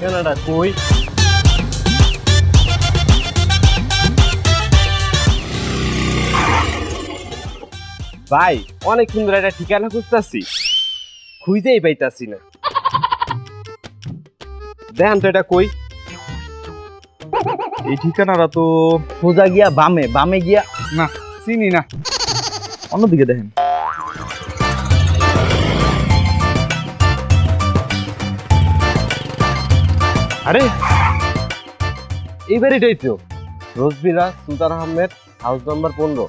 ঠিকানাটা কই? ভাই অনেক সুন্দর একটা ঠিকানা খুঁজতেছি, খুঁজেই পাইতাছি না। দেখেন তো এটা কই? এই ঠিকানাটা তো সোজা গিয়া বামে, বামে গিয়া না চিনি না, অন্যদিকে দেখেন। আরে এইবার এটাই তো রোজবিরা সুলতান আহমেদ, হাউস নাম্বার 15।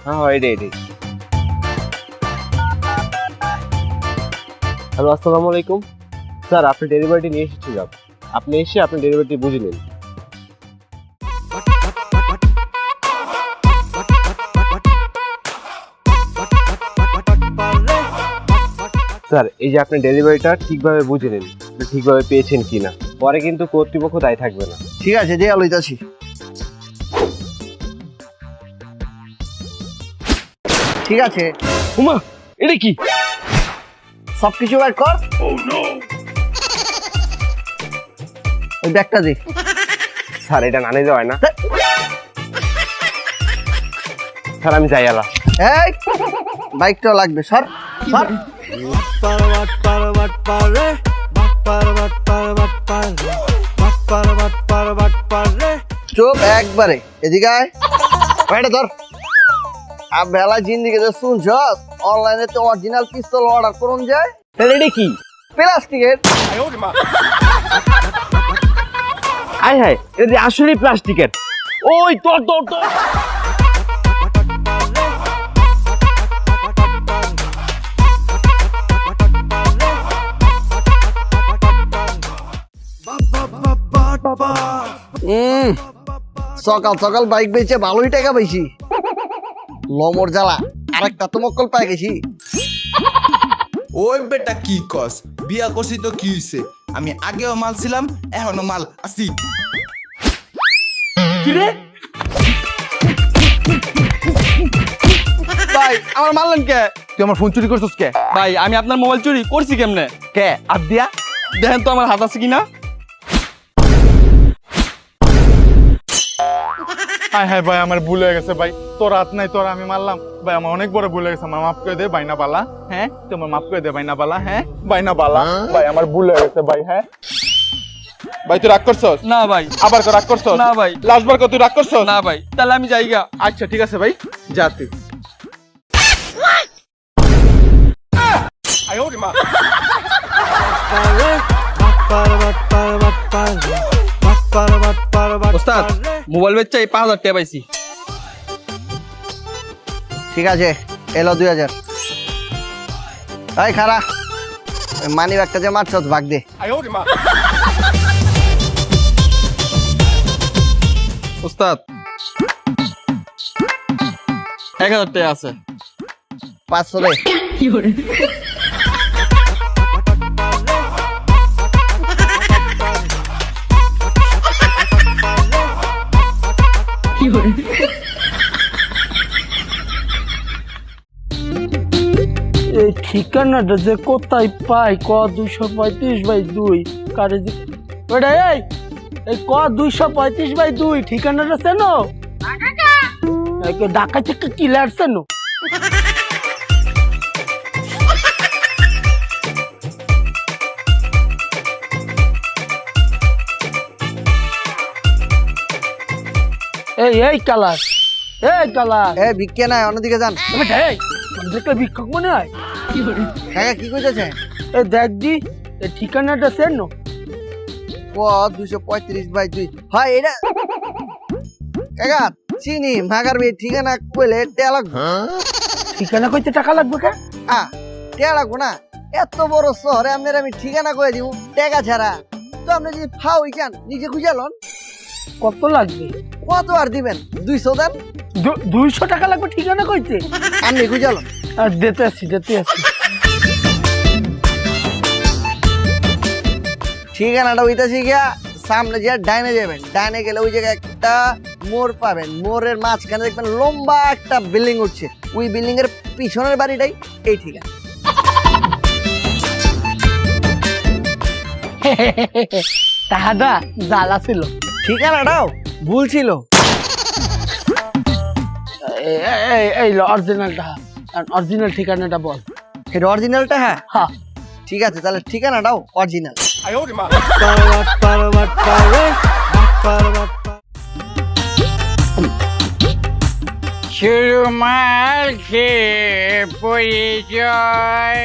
হ্যাঁ হয় এটাই। হ্যালো, আসসালামু আলাইকুম স্যার, আপনি ডেলিভারিটি নিয়ে এসেছিলাম, আপনি এসে আপনি ডেলিভারিটি বুঝে নিন। স্যার এই যে আপনি ডেলিভারিটা ঠিকভাবে বুঝে নিন, ঠিকভাবে পেয়েছেন কিনা, পরে কিন্তু কর্তৃপক্ষ দায়ী থাকবে না। ঠিক আছে, যে লইতাছি। ঠিক আছে, উমা এটা কি? সবকিছু বের কর। ওই ব্যাগটা দে। স্যার এটা না নিলে হয় না স্যার, আমি যাই আলা। এই বাইকটাও লাগবে, সর সর। চুপ একবারে, এদিকে আয়। বাইরে ধর। আর বেলা জিন্দিগি তো শুনছ অনলাইনে তো অরিজিনাল পিস্তল অর্ডার করুন যায়। এটা কি? প্লাস্টিকের। আয় হায়, এটা যে আসলে প্লাস্টিকের। ওই তোর তোর তোর সকাল সকাল বাইক বেচে ভালোই টাকা পাইছি। লমর জ্বালা আরেকটা তো মক্কল পাই গেছি। ওই বেটা কি কস? বিয়া করছি তো কি হইছে? আমি আগেও মাল ছিলাম, এখনো মাল আছি। কি রে? ভাই আমার মারলেন কে? তুই আমার ফোন চুরি করছিস কে? ভাই আমি আপনার মোবাইল চুরি করছি কেমনে? কে আর দিয়া? দেখেন তো আমার হাত আছে কিনা। হ্যাঁ হ্যাঁ ভাই, আমার ভুল হয়ে গেছে ভাই। তোর হাত নাই, তোর আমি মারলাম ভাই, আমার অনেক বড় ভুল হয়ে গেছে। আমার মাফ করে দে বাইনা বালা। হ্যাঁ তোমার মাফ করে দে বাইনা বালা। হ্যাঁ বাইনা বালা ভাই, আমার ভুল হয়ে গেছে ভাই। হ্যাঁ ভাই, তুই রাগ করছস? না ভাই। আবার রাগ করছস? না ভাই। লাস্টবার তুই রাগ করছস? না ভাই, তাহলে আমি যাইগা। আচ্ছা ঠিক আছে ভাই, যা তুই। ওস্তাদ মোবাইল বেচে 5,000 টাকা পাইছি। ঠিক আছে, এলো 2000। এই খারা, মানি ব্যাগটা যে মারছস ভাগ দে। ওস্তাদ 1000 টাকা আছে। 500 দে। এই ঠিকানাটা যে কোথায় পাই? ক 235/2 কারে যে ওটা এই ক 235/2 ঠিকানাটা চেনো? ঢাকা থেকে কিলার চেনো? এই কালার, এই কালার, এ ভিক্ষে নাই, অন্যদিকে যান। দেখলে ভিক্ষক মনে হয়। কাকা কি কইতেছে? এ দেখ দি এই ঠিকানাটা চেনো? ক 235/2। হয় এটা কাকা চিনি, মাগার বে ঠিকানা কইলে টেয়া লাগবে। ঠিকানা কইতে টাকা লাগবে কে? টেয়া লাগবে না? এত বড় শহরে আপনার আমি ঠিকানা কয়ে দিব টাকা ছাড়া? তো আপনি যদি ফাও কেন নিজে খুঁজে লন। কত লাগবে? কত আর দিবেন? 200 দেন। 200 টাকা লাগবে ঠিকানা কইতে? আপনি খুঁজে লন। দিতে আসি। ঠিকানাটা হইতাছি গিয়া সামনে যে ডাইনে যাবেন, ডাইনে গেলে ওই জায়গায় একটা মোড় পাবেন, মোড়ের মাঝখানে দেখবেন লম্বা একটা বিল্ডিং উঠছে, ওই বিল্ডিং এর পিছনের বাড়িটাই এই ঠিকানা। টাকাটা জ্বালা ছিল। ঠিকানাটাও ভুল ছিল। এই অরিজিনাল টাকা, অরিজিনাল ঠিকানাটা বল। এটা অরিজিনালটা? হ্যাঁ হ্যাঁ, ঠিক আছে, তাহলে ঠিকানাটাও অরিজিনাল। সুরমার খেয়ে পরিচয়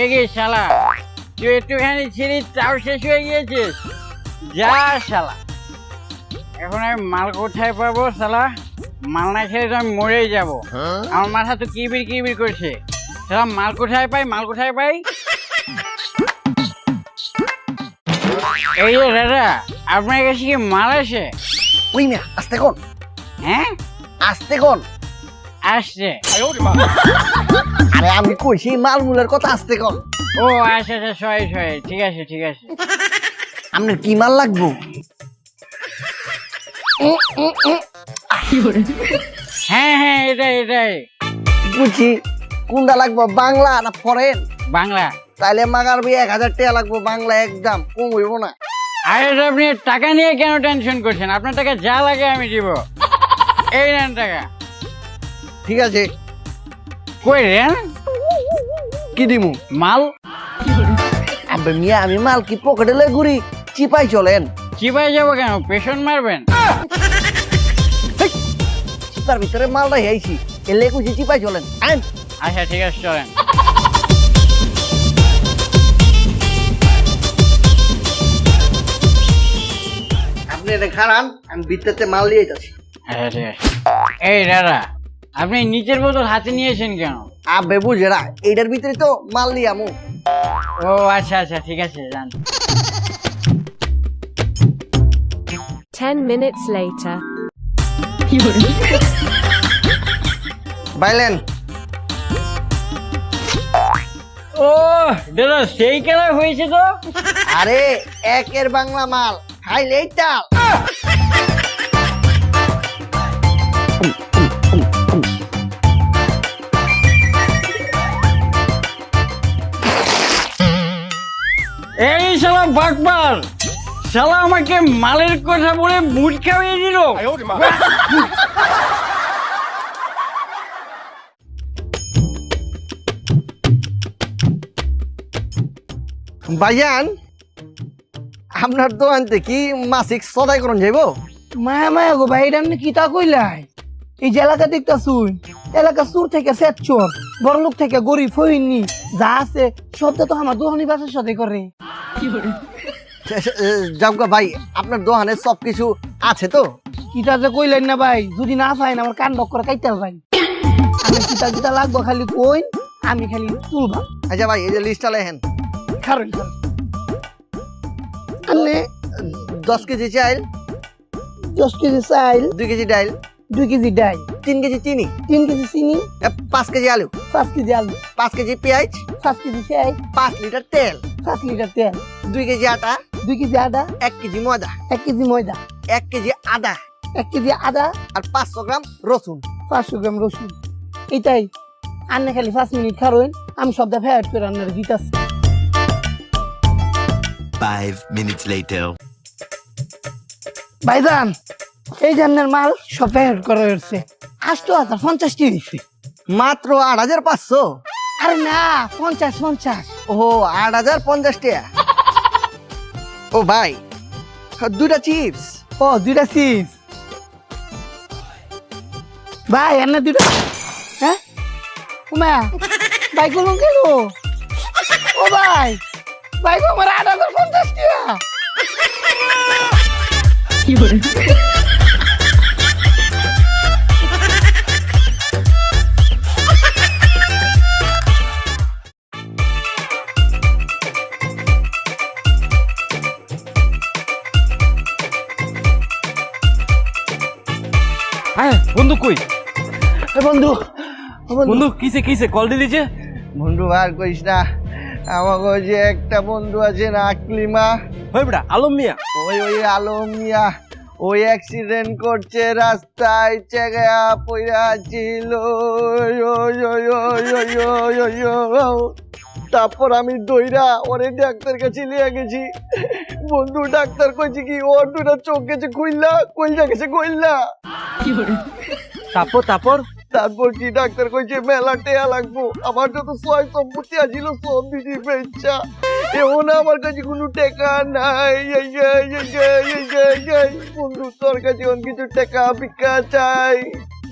এগে শালা, তুই একটুখানি ছিঁড়ি তাও শেষ হয়ে গিয়েছিস। যা শালা, এখন আমি মাল কোথায় পাবো শালা? মাল না খেলে তো আমি মরেই যাবো। আমার মাথা তো কিবির কিবির করছে। শালা মাল কোথায় পাই, মাল কোথায় পাই? এই যে দাদা, আপনার কাছে কি মাল আছে? ওই মিয়া আস্তে কোন, হ্যাঁ আস্তে কোন। আসছে। আরে আমি কইছি মালমূলের কথা, আস্তে কোন। ও আচ্ছা আচ্ছা, সরি সরি, ঠিক আছে ঠিক আছে। আপনার কি মাল লাগবো? হ্যাঁ হ্যাঁ, এটাই এটাই। বুঝছি, কোনটা লাগবো, বাংলা না ফরেন? বাংলা। তাইলে মাগার ভাই 1000 টাকা লাগবো, বাংলা একদম কম হইব না। আরে তো আপনি টাকা নিয়ে কেন টেনশন করছেন? আপনার টাকা যা লাগে আমি দিব। এই নেন টাকা। ঠিক আছে, কই রেন? কি দিমু? মাল। আবে মিয়া, আমি মাল কি পকেটে লয়ে ঘুরি? চিপাই চলেন। চিপাই যাবো কেন? পেছন মারবেন? চিপার ভিতরে মালটা হেয়েছি, এলে কইছি চিপাই চলেন। আইন। আচ্ছা ঠিক আছে, চলেন। আপনি এটা খারান, আমি ভিতরতে মাল দিয়ে যাচ্ছি। আচ্ছা ঠিক আছে। এই দাদা, আপনি নিচের বোতল হাতে নিয়েছেন কেন? আবে বুঝেরা, এইটার ভিতরে তো মাল নিয়ে আমু। ও আচ্ছা আচ্ছা, ঠিক আছে, যান। 10 minutes later. বাইলেন। ও দাদা, সেই খেলা হয়েছে তো। আরে একের বাংলা মাল, খাইলে এইটা। এই শালা বাটপার, শালা আমাকে মালের কথা বলে মুড খাইয়ে দিল। ভাইজান, আপনার দোকান থেকে মাসিক সদাই করুন যাইব? মায়া মায়া গো ভাই, এটা আপনি কি তা কইলাই? এই যে এলাকা দেখতা শুন, এলাকা সুর থেকে সেট চোর, বড় লোক থেকে গরিব হইনি, যা আছে সবটা তো আমার দোহানি বাসার সাথে করে। যাবগা ভাই, আপনার দোকানে সবকিছু আছে তো? কিটা যে কইলেন না ভাই, যদি না পাইন আমার কান ডক করে কাইতে ভাই। আমি কিটা কিটা লাগবো খালি কইন, আমি খালি তুলবা। আচ্ছা ভাই, এই যে লিস্টটা লেখেন। খারেন খারেন। আপনি 10 কেজি চাইল, 10 কেজি চাইল, 2 কেজি ডাইল, 2 কেজি ডাল, 3 কেজি চিনি, 3 কেজি চিনি, 5 কেজি আলু, 5 কেজি আলু, 5 কেজি পেঁয়াজ, 5 কেজি পেঁয়াজ, 5 লিটার তেল, 5 লিটার তেল, 2 কেজি আটা, 2 কেজি আদা, 1 কেজি ময়দা, 1 কেজি ময়দা, 1 কেজি আদা, 1 কেজি আদা, আর 500 গ্রাম রসুন। 500 গ্রাম রসুন। এইটাই আন্নে খালি 5 মিনিট খারোইন, আমি সবটা ফেয়ার করে আন্নার দিতাছি। 5 minutes later. ভাইজান, এই জান্নার মাল সব ফেয়ার করা হয়েছে। 850 টি দিছে। মাত্র 8500? আরে না, 50। ও 8050 টাকা। ও ভাই, 2টা চিপস। ও 2টা চিপস। ভাই এনে 2টা। হ্যাঁ উমা, ভাই কোন গেল? ও ভাই, ভাই গো আমার 8050 টাকা। কি বলে? বন্ধু কই? বন্ধু, বন্ধু কিসে কিসে কল দিলিছে? বন্ধু আর কইস না, আমাকে যে একটা বন্ধু আছে না, আকলিমা, ওই বেটা আলম মিয়া। ওই আলম মিয়া, ওই অ্যাক্সিডেন্ট করছে রাস্তায়, চেগা পইরা ছিল। তারপর আমি দইরা ওরে ডাক্তার কাছে নিয়ে গেছি। বন্ধু ডাক্তার কইছে কি ওর দুটা চোখ গেছে খুইল্লা, কইলা গেছে কইল্লা। তারপর কি ডাক্তার কইছে মেলা টেয়া লাগবো, আমার যত সয় সম্পত্তি আছিল সব দিদি বেচা, এখন আমার কাছে কোনো টাকা নাই। বন্ধু তোর কাছে এখন কিছু টাকা ভিক্ষা চাই।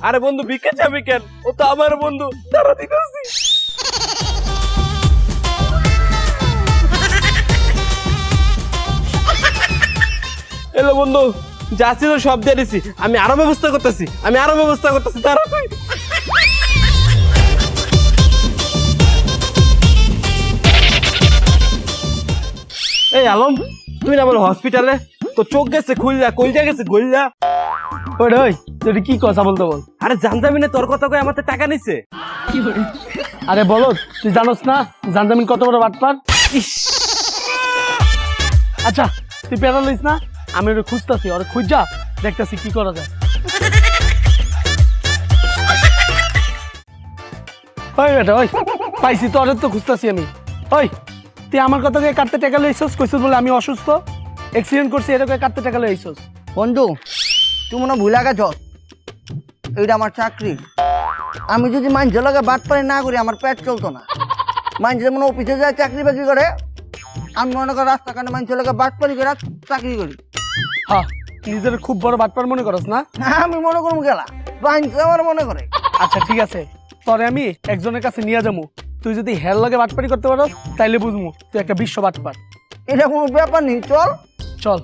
আরে বন্ধু ভিক্ষা চাবি কেন? ও তো আমার বন্ধু, তারা দিতেছি। এলো বন্ধু, যা ছিল সব দিয়ে দিছি, আমি আরো ব্যবস্থা করতেছি, তারা তুই। এই আলম, তুই না বলো হসপিটালে তো চোখ গেছে খুললা, কইজা গেছে গইলা। ওই তুই কি কথা বলতে বল? আরে জানজামিনে তোর কথা কই আমার তো টাকা নিছে। আরে বলো, তুই জানোস না জানজামিন কত বড় বাটপার? আচ্ছা তুই পেরা লইস না, আমি ওরে খুঁজতাছি, ওরে খুঁজা দেখতাছি কি করা যায়। ওই বেটা ওই পাইছি তো, তো খুঁজতাছি আমি। ওই তুই আমার কথা কাটতে টাকা লইছস, কইছস বলে আমি অসুস্থ অ্যাক্সিডেন্ট করছি, এরকম কাটতে টাকা লইছস। বন্ধু তুই মনে ভুলা গেছ, এইটা আমার চাকরি। আমি যদি মানুষের লগে বাটপারি না করি আমার পেট চলতো না। মানুষ যেমন অফিসে যায় চাকরি বাকরি করে, আমি মনে করি রাস্তাঘাটে মানুষের লগে বাটপারি করে চাকরি করি। হ্যাঁ নিজের খুব বড় বাটপার মনে করস না? আমি মনে করবো গেলা, মানুষ আমার মনে করে। আচ্ছা ঠিক আছে, তরে আমি একজনের কাছে নিয়ে যাবো, তুই যদি হের লগে বাটপারি করতে পারো তাইলে বুঝবো তুই একটা বিশ্ব বাটপার। এটা কোনো ব্যাপার নেই, চল চল।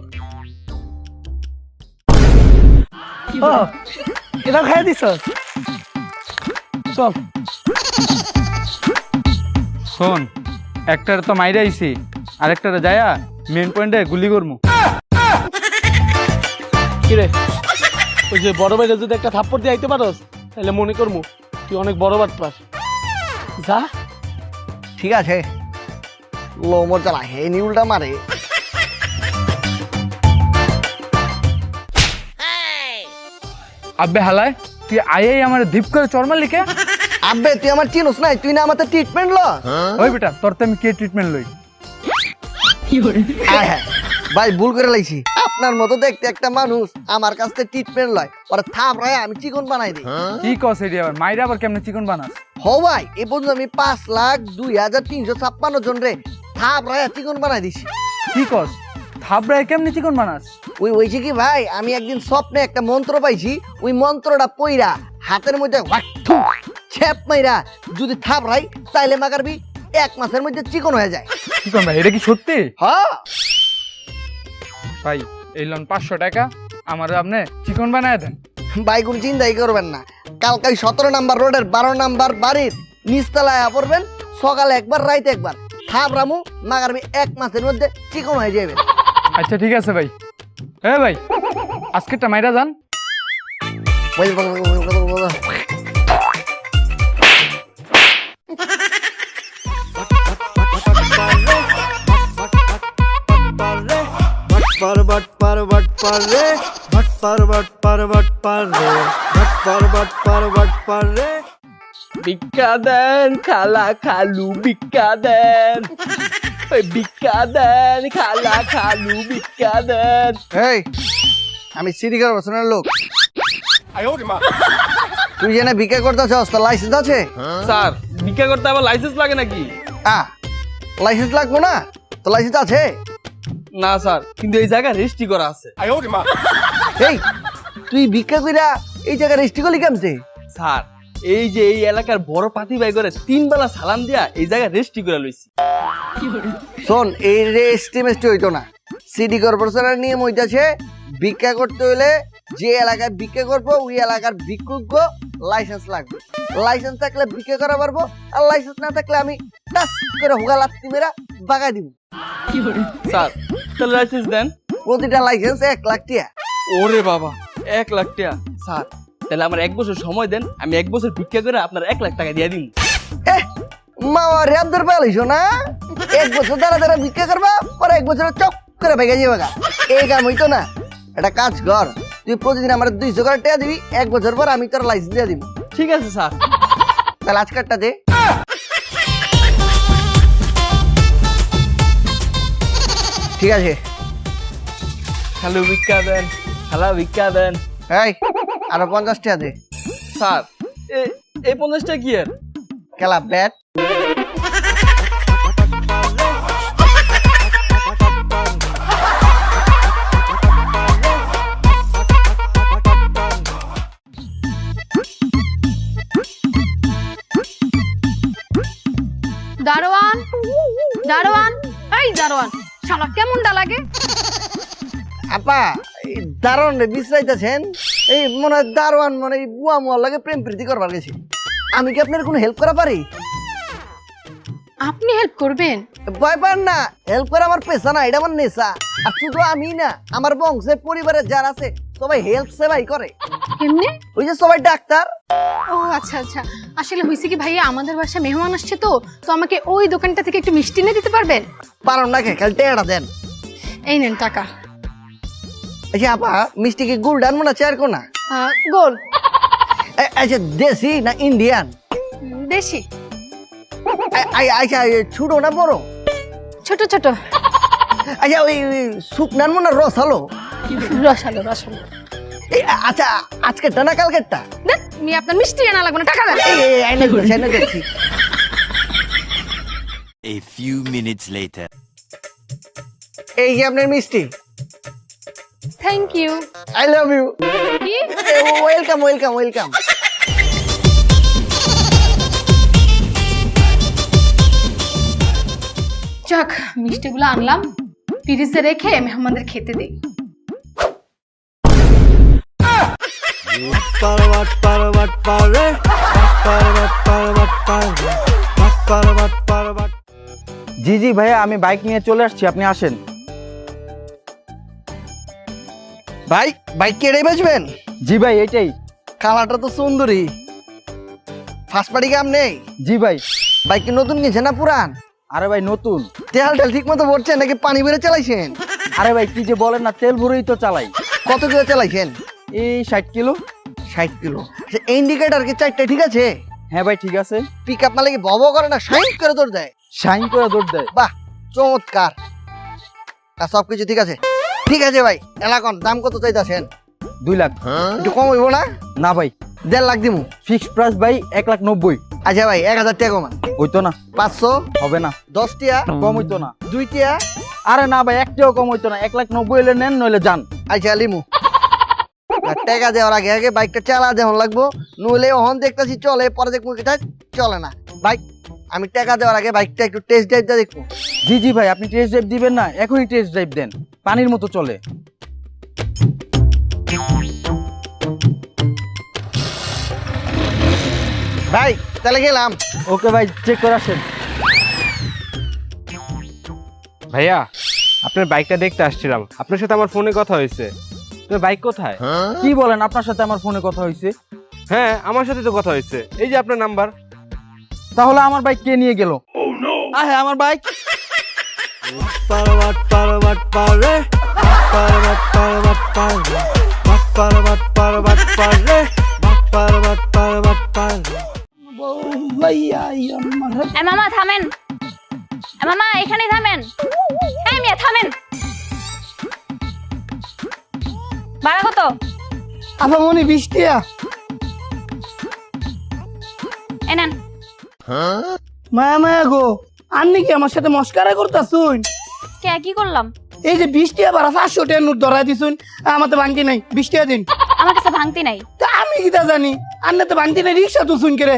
এটা খাই দিস, চল। শোন, একটার তো মাইরে আইছি, আরেকটারে যায়া মেন পয়েন্টে গুলি করমু। কিরে ওই যে বড় ভাইরে যদি একটা থাপ্পড় দিয়ে আইতে পারস তাহলে মনে করবো তুই অনেক বড় বাটপার। যা। ঠিক আছে, লো মোর জ্বালা হে নিউলটা মারে। আব্বে হালায়, তুই আইয়াই আমার দীপ করে চরমার লিখে। আব্বে তুই আমার চিনোস নাই, তুই না আমার ট্রিটমেন্ট ল। ওই বেটা তোর তো আমি কে ট্রিটমেন্ট লই। ভাই ভুল করে লাইছি, আপনার মতো দেখতে একটা মানুষ আমার কাছ থেকে ট্রিটমেন্ট লয়, ওরা থাপ রায় আমি চিকন বানাই দিই। কি কস এডি আবার মাইরা আবার কেমনে চিকন বানাস? হো ভাই এ পর্যন্ত আমি 5,02,356 জন রে থাপ রায় চিকন বানাই দিছি। কি কস থাবরায় কেমনে চিকন বানাস? ওই হয়েছে কি ভাই, আমি একদিন স্বপ্নে একটা মন্ত্র পাইছি, ওই মন্ত্রটা পইরা হাতের মধ্যে ছেপ মাইরা যদি থাপ রাই তাইলে মাগারবি 1 মাসের মধ্যে চিকন হয়ে যায়। চিকন ভাই এটা কি সত্যি? হ্যাঁ ভাই এই লোন 500 টাকা আমার আপনি চিকন বানায় দেন। ভাই কোনো চিন্তাই করবেন না, কালকাই 17 নাম্বার রোডের 12 নাম্বার বাড়ির নিচতলায় পড়বেন, সকালে একবার রাইতে একবার থাপ রামু মাগারবি 1 মাসের মধ্যে চিকন হয়ে যাবে। আচ্ছা ঠিক আছে ভাই। হ্যাঁ ভাই আজকেরটা মাইরা যান। ভিক্ষা দেন খালা খালু, ভিক্ষা দেন, ভিক্ষা দেন খালা খালু, ভিক্ষা দেন। এই আমি সিটি কর্পোরেশনের লোক, তুই জেনে ভিক্ষা করতেছস, তোর লাইসেন্স আছে? স্যার ভিক্ষা করতে আবার লাইসেন্স লাগে নাকি? লাইসেন্স লাগবো না? তোর লাইসেন্স আছে? না স্যার, কিন্তু এই জায়গায় রেজিস্ট্রি করা আছে। এই তুই ভিক্ষা কইরা এই জায়গায় রেজিস্ট্রি করলি কেমতে? স্যার এই যে এই এলাকার বড় পাতি ভাই করে 3 বেলা সালাম দিয়া এই জায়গায় রেজিস্ট্রি করে লইছি। শোন, এই রেজিস্ট্রি হইতো না, সিটি কর্পোরেশনের নিয়ম হইতাছে ভিক্ষা করতে হইলে যে এলাকায় ভিক্ষা করবো ওই এলাকার ভিক্ষুক লাইসেন্স লাগবে। লাইসেন্স থাকলে ভিক্ষা করা পারবো, আর লাইসেন্স না থাকলে আমি টাস করে হুগা লাত্তি মেরা বাগাই দিব। স্যার তাহলে লাইসেন্স দেন। প্রতিটা লাইসেন্স 1 লাখ টাকা। ওরে বাবা 1 লাখ টাকা! স্যার তাহলে আমার 1 বছর সময় দেন, আমি 1 বছর ভিক্ষা করে আপনার 1 লাখ টাকা দিয়ে দিন। মাওয়ার রেবদার পালিছো না, 1 বছর দ্বারা ভিক্ষা করবা, পরে 1 বছর চক করে ভেঙে যাবে। এই কাম হইতো না, একটা কাজ কর, তুই প্রতিদিন আমার 200 করে টাকা দিবি, 1 বছর পর আমি তোর লাইসেন্স দিয়ে দিব। ঠিক আছে স্যার। তাহলে আজকেরটা দে। ঠিক আছে। খালু ভিক্ষা দেন, খালা ভিক্ষা দেন। এই আরো 50 টাকা দে। স্যার এই 50টা কি এর? খেলা ব্যাট। দারোয়ান, দারোয়ান, এই দারোয়ান, শালা কেমনটা লাগে? আপা এই দারোয়ান রে বিশ্রাইতেছেন? এই মনে হয় দারোয়ান মানে এই বুয়া মুয়ার লাগে প্রেম প্রীতি করবার গেছে। আমি কি আপনার কোনো হেল্প করা পারি? আপনি হেল্প করবেন? ভয় পান না, হেল্প করা আমার পেশা না, এটা আমার নেশা। আর শুধু আমি না, আমার বংশের পরিবারের যারা আছে সবাই হেল্প সেবাই করে। কেমনে? ওই যে সবাই ডাক্তার। ও আচ্ছা আচ্ছা, আসলে হয়েছে কি ভাইয়া, আমাদের বাসায় মেহমান আসছে তো আমাকে ওই দোকানটা থেকে একটু মিষ্টি এনে দিতে পারবেন? পারো না কে, খালি টেয়াটা দেন। এই নেন টাকা। আচ্ছা আপা, মিষ্টি কি গুড় ডান মনে চেয়ার কোনা? গোল। আচ্ছা দেশি না ইন্ডিয়ান? দেশি। আচ্ছা ছোট না বড়? ছোট ছোট। আচ্ছা ওই শুকনার মনে রস হলো? রসালো রসালো। আচ্ছা আজকেরটা না কালকেরটা? আমি আপনার মিষ্টি আনা লাগবে না, টাকা দেন। আইনা দেখছি। A few minutes later. এই যে আপনার মিষ্টি। Thank you. I love you. কি? Welcome welcome welcome. যাক, মিষ্টিগুলো আনলাম, ফ্রিজে রেখে মেহমানদের খেতে দিই। জি জি ভাইয়া, আমি বাইক নিয়ে চলে আসছি, আপনি আসেন। ভাই বাইক কেড়ে বেচবেন? জি ভাই এইটাই। কালারটা তো সুন্দরী। ফার্স্ট পার্টি কাম নেই? জি ভাই। বাইক কি নতুন কিনছে না পুরান? আরে ভাই নতুন। তেল টেল ঠিক মতো ভরছেন নাকি পানি বেড়ে চালাইছেন? আরে ভাই কি যে বলেন না, তেল ভরেই তো চালাই। কত কিলো চালাইছেন? এই 60 কিলো। 60 কিলো। আচ্ছা ইন্ডিকেটর কি চারটে ঠিক আছে? হ্যাঁ ভাই ঠিক আছে। পিক আপ মালে কি বব করে না শাইন করে দৌড় দেয়? শাইন করে দৌড় দেয়। বাহ চমৎকার। সব কিছু ঠিক আছে? ঠিক আছে ভাই, এলাকন দাম কত চাইতেছেন? 2 লাখ। একটু কম হইব না? না ভাই 1.5 লাখ দিমু। ফিক্সড প্রাইস ভাই 1,90,000। আচ্ছা ভাই 1000 টাকা কমান। হইতো না। 500 হবে না। 10 টিয়া কম হইতো না। 2 টিয়া। আরে না ভাই একটাও কম হইতো না, 1,90,000 হলে নেন নইলে যান। আচ্ছা লিমু। টাকা দেওয়ার আগে আগে বাইকটা চালা দেওয়ার লাগবো, নইলে ওহন দেখতেছি চলে, পরে দেখবো এটা চলে না। বাইক আমি টাকা দেওয়ার আগে বাইকটা একটু টেস্ট ড্রাইভ দিয়ে দেখবো। জি জি ভাই, আপনি টেস্ট ড্রাইভ দিবেন না, এখনই টেস্ট ড্রাইভ দেন, পানির মতো চলে। ভাই তাহলে গেলাম। ওকে ভাই, চেক করে আসেন। ভাইয়া আপনার বাইকটা দেখতে আসছিলাম, আপনার সাথে আমার ফোনে কথা হয়েছে। তো বাইক কোথায়? কি বলেন, আপনার সাথে আমার ফোনে কথা হয়েছে? হ্যাঁ আমার সাথে তো কথা হয়েছে, এই যে আপনার নাম্বার। তাহলে আমার বাইক কে নিয়ে গেল? আহে আমার বাইক। মামা থামেন, মামা এখানেই থামেন। এই মিয়া থামেন। ভাড়া কত? আপা মনে 20 টাকা। এনেন। মায়া মায়া গো, আন্নি কি আমার সাথে মস্কারা করতাছুন? কে কি করলাম? এই যে 20 টাকা ভাড়া 500 টাকা নোট ধরাই দিছুন, আমার তো ভাঙতি নাই, 20 টাকা দিন। আমার কাছে ভাঙতি নাই। তা আমি কি তা জানি, আন্নে তো ভাঙতি নাই, রিক্সা তো শুন করে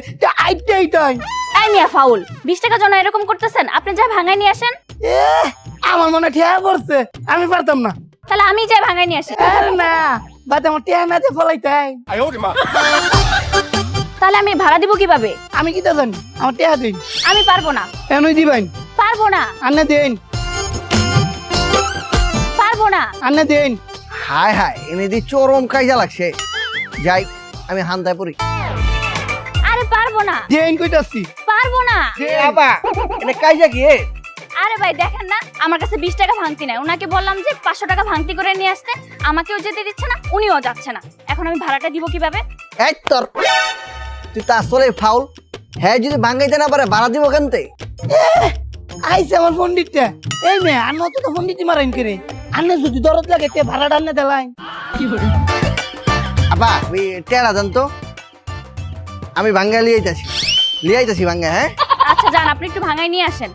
এইটাই। এই মিয়া ফাউল, 20 টাকার জন্য এরকম করতেছেন? আপনি যা ভাঙাই নিয়ে আসেন। আমার মনে ঠিয়া করছে, আমি পারতাম না। তাহলে আমি যাই ভাঙাই নিয়ে আসি। আরে না বাদ, আমার টিয়া না দিয়ে ফলাইতাই। তাহলে আমি ভাড়া দিব কিভাবে? আমি কি তা জানি, আমার টিয়া দিন। আমি পারবো না। এনই দিবেন? পারবো না। আন্নে দেন। পারবো না। আন্নে দেন। হায় হায়, এনে দি চরম কাইজা লাগছে। যাই আমি হান্দায় পড়ি। আরে পারবো না। দেন কইতাছি। পারবো না। বাবা এনে কাইজা কি? আরে ভাই দেখেন না, আমার কাছে 20 টাকা ভাঙতি নাই। ওনাকে বললাম যে 500 টাকা ভাঙতি করে নিয়ে আসতে, আমাকেও যেতে দিচ্ছে না, উনিও যাচ্ছে না। এখন আমি ভাড়াটা দিব কিভাবে? এই তোর, তুই তো আসলে ফাউল। হ্যাঁ যদি ভাঙাইতে না পারে ভাড়া দিব কেনতে? আইছে আমার পন্ডিতটা। এই মেয়ে আর মতো তো পন্ডিতি মারাইন করে, আন্নে যদি দরদ লাগে তে ভাড়া ডান্নে দেলাই। আপা ওই টেরা জান তো, আমি ভাঙ্গা লিয়ে আইতাছি ভাঙ্গা। হ্যাঁ আচ্ছা যান, আপনি একটু ভাঙাই নিয়ে আসেন।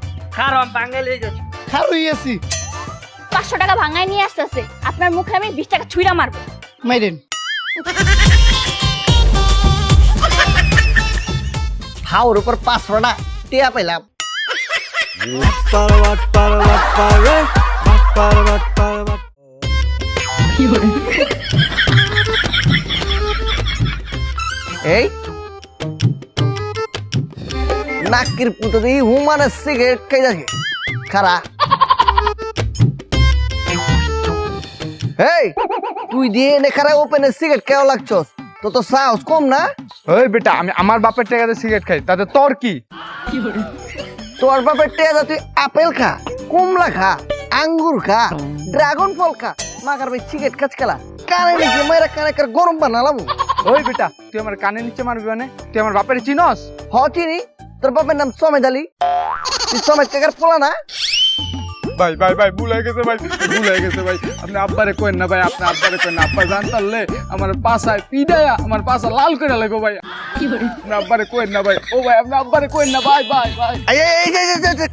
খারুই আছি 500 টাকা ভাঙাই নিয়ে আসতেছে, আপনার মুখে আমি 20 টাকা ছুঁড়া মারবো। মাইরেন। হাওর উপর 500 টাকা টিয়া পাইলাম। এই নাকির পুতো দিয়ে হুমানের সিগারেট খাই যাচ্ছে খারা। এই তুই দিয়ে এনে খারা ওপেনের সিগারেট কেউ লাগছস, তো সাহস কম না? ওই বেটা আমি আমার বাপের টাকাতে সিগারেট খাই, তাতে তোর কি? তোর বাপের টেয়া তুই আপেল খা, কমলা খা, আঙ্গুর খা, ড্রাগন ফল খা, মাগার ভাই সিগারেট খাচ খেলা কানে নিচে মেয়েরা কানে গরম বানালাম। ওই বেটা তুই আমার কানে নিচে মারবি মানে? তুই আমার বাপের চিনস? হ চিনি, তোর বাপের নাম সমেদ আলী, তুই সমেদ কাকার পোলা না? ভাই ভাই ভাই ভুল হয়ে গেছে ভাই, ভুল হয়ে গেছে ভাই। আপনি আব্বারে কইেন না ভাই, আপনি আব্বারে কইেন না। আব্বা জানতারলে আমার পাছায় পিডায়া আমার পাছা লাল করে লাগো ভাই। আপনি আব্বারে কইেন না ভাই। ও ভাই আপনি আব্বারে কইেন না ভাই ভাই ভাই। এই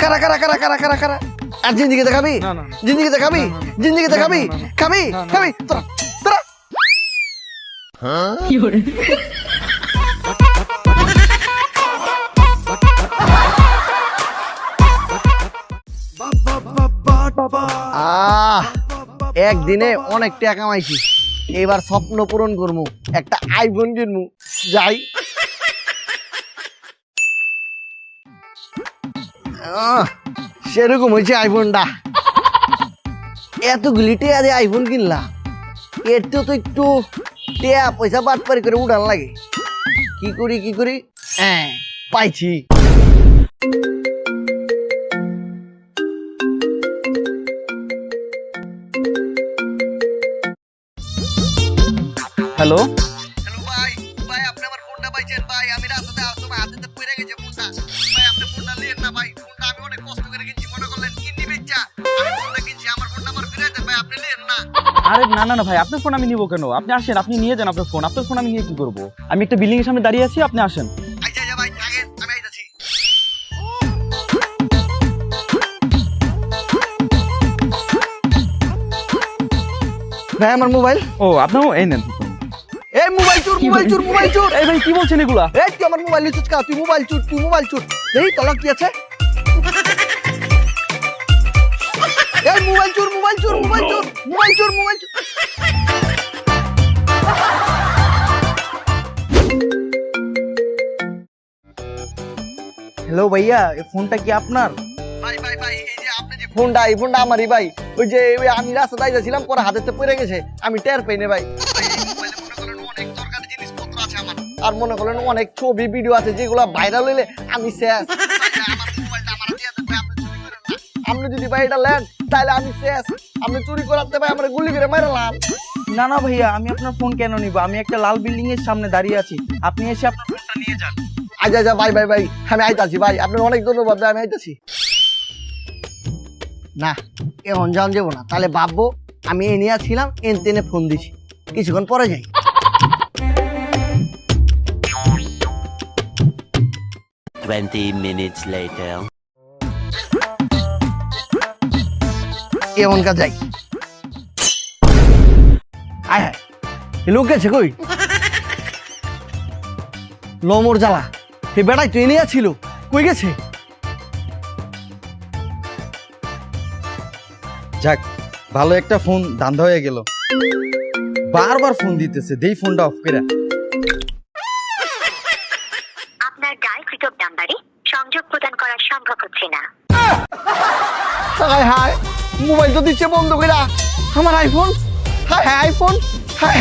কারা কারা কারা কারা কারা কারা আর জিন্দিগিতে খাবি? জিন্দিগিতে খাবি? জিন্দিগিতে খাবি? খাবি খাবি তোরা তোরা। একদিনে অনেক টাকা কামাইছি, এবার স্বপ্ন পূরণ করবো, একটা আইফোন কিনবো। যাই সেরকম হয়েছে আইফোনটা। এতগুলি টেয়া দিয়ে আইফোন কিনলা, এর তো একটু টেয়া পয়সা বাটপারি করে উঠান লাগে। কি করি হ্যাঁ পাইছি। হ্যালো হ্যালো ভাই, ভাই আপনি আমার ফোনটা পাইছেন ভাই? আমি রাস্তাতে আসতে হাতে পড়ে গেছে ফোনটা। ভাই আপনি ফোনটা নিয়েন না ভাই, ফোনটা আমি অনেক কষ্ট করে কিনছি, মনে করলেন কিডনি বেচা আমি ফোনটা কিনছি, আমার ফোনটা আমার ফিরে দেন ভাই, আপনি নিয়েন না। আরে না না না ভাই, আপনার ফোন আমি নিবো কেন? আপনি আসেন, আপনি নিয়ে যান আপনার ফোন। আপনার ফোন আমি নিয়ে কি করবো? আমি একটা বিল্ডিং এর সামনে দাঁড়িয়ে আছি, আপনি আসেন। আচ্ছা ভাই থাকেন, আমি আইতাছি। ভাই আমার মোবাইল। ও আপনিও এই নেন। এই মোবাইল চোর মোবাইল চোর মোবাইল চোর। এই ভাই কি বলছেন এগুলা? এই তুই আমার মোবাইল নিচ্ছিস কা? তুই মোবাইল চোর। এই তলা কি আছে? এই মোবাইল চোর। হ্যালো ভাইয়া, এই ফোনটা কি আপনার? ভাই এই যে আপনি যে ফোনটা, এই ফোনটা আমারই ভাই। ওই যে আমি রাস্তা যাইছিলাম, পরে হাতেতে পড়ে গেছে, আমি টের পাই না ভাই। অনেক দরকারি জিনিসপত্র আছে আমার, আর মনে করেন অনেক ছবি ভিডিও আছে যেগুলো ভাইরাল হইলে আমি শেষ। আপনি যদি ভাই এটা নেন তাহলে আমি শেষ। আপনি চুরি করাতে ভাই আমার গুলি করে মারলাম। না না ভাইয়া, আমি আপনার ফোন কেন নিব? আমি একটা লাল বিল্ডিং এর সামনে দাঁড়িয়ে আছি, আপনি এসে আপনার ফোনটা নিয়ে যান। আচ্ছা ভাই আমি আইতাছি ভাই, আপনার অনেক ধন্যবাদ ভাই, আমি আইতাছি। না এখন যান যাবো না, তাহলে ভাববো আমি এ নিয়ে ছিলাম, এনে ফোন দিছি, কিছুক্ষণ পরে যাই। minutes later. এমন কাজ যাই। আয় হায়, লোক গেছে কই? লমর জ্বালা, হে বেড়াই তো এনে ছিল, কই গেছে? যাক, ভালো একটা ফোন ধান্দা হয়ে গেল। বারবার ফোন দিতেছে, দেই ফোনটা অফ করে। আপনার ডায়ালকৃত নাম্বারে সংযোগ প্রদান করা সম্ভব হচ্ছে না। হায় মোবাইল তো দিচ্ছে বন্ধ করে। আমার আইফোন, হায় আইফোন, হায়